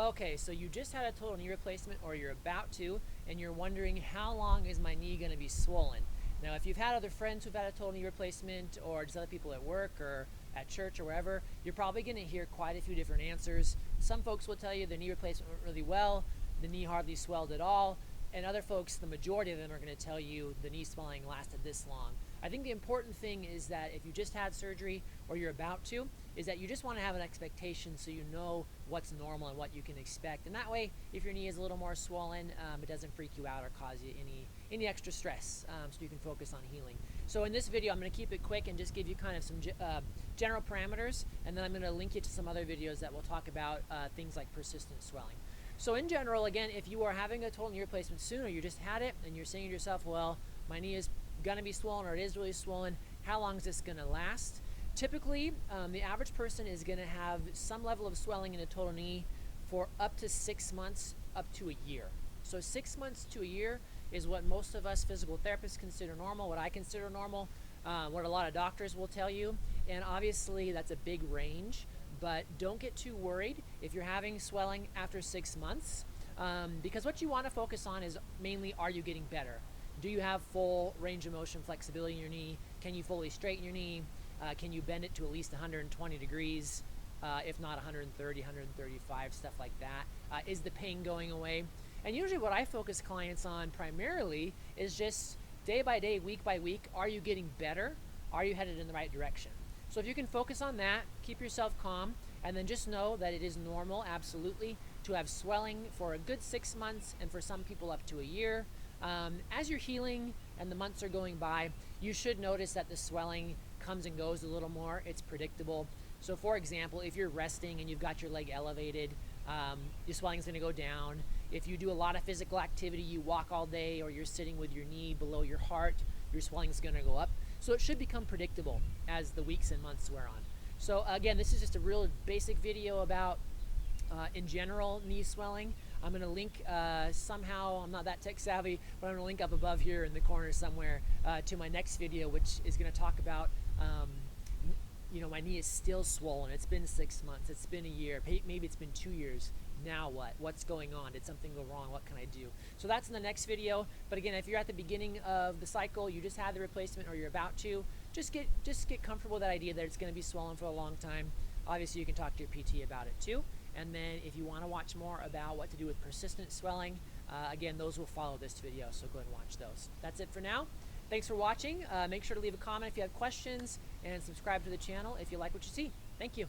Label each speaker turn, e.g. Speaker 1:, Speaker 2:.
Speaker 1: Okay, so you just had a total knee replacement or you're about to, and you're wondering how long is my knee going to be swollen? Now, if you've had other friends who've had a total knee replacement or just other people at work or at church or wherever, you're probably going to hear quite a few different answers. Some folks will tell you the knee replacement went really well, the knee hardly swelled at all, and other folks, the majority of them, are going to tell you the knee swelling lasted this long. I think the important thing is that if you just had surgery or you're about to, is that you just want to have an expectation so you know what's normal and what you can expect. And that way, if your knee is a little more swollen, it doesn't freak you out or cause you any extra stress, so you can focus on healing. So in this video, I'm going to keep it quick and just give you kind of some general parameters, and then I'm going to link you to some other videos that will talk about things like persistent swelling. So in general, again, if you are having a total knee replacement soon or you just had it and you're saying to yourself, well, my knee is going to be swollen or it is really swollen, how long is this going to last? Typically, the average person is going to have some level of swelling in a total knee for up to 6 months, up to a year. So 6 months to a year is what most of us physical therapists consider normal, what I consider normal, what a lot of doctors will tell you. And obviously, that's a big range, but don't get too worried if you're having swelling after 6 months, because what you want to focus on is mainly, are you getting better? Do you have full range of motion flexibility in your knee? Can you fully straighten your knee? Can you bend it to at least 120 degrees, if not 130, 135, stuff like that? Is the pain going away? And usually what I focus clients on primarily is just day by day, week by week, are you getting better? Are you headed in the right direction? So if you can focus on that, keep yourself calm, and then just know that it is normal, absolutely, to have swelling for a good 6 months and for some people up to a year. As you're healing and the months are going by, you should notice that the swelling comes and goes a little more. It's predictable. So for example, if you're resting and you've got your leg elevated, your swelling is going to go down. If you do a lot of physical activity, you walk all day, or you're sitting with your knee below your heart, your swelling is going to go up. So it should become predictable as the weeks and months wear on. So again, this is just a real basic video about in general knee swelling. I'm going to link somehow, I'm not that tech savvy, but I'm going to link up above here in the corner somewhere to my next video, which is going to talk about my knee is still swollen. It's been 6 months, it's been a year, maybe it's been 2 years. Now what? What's going on? Did something go wrong? What can I do? So that's in the next video. But again, if you're at the beginning of the cycle, you just had the replacement or you're about to, just get comfortable with that idea that it's going to be swollen for a long time. Obviously, you can talk to your PT about it too. And then if you want to watch more about what to do with persistent swelling, again, those will follow this video, so go ahead and watch those. That's it for now. Thanks for watching. Make sure to leave a comment if you have questions, and subscribe to the channel if you like what you see. Thank you.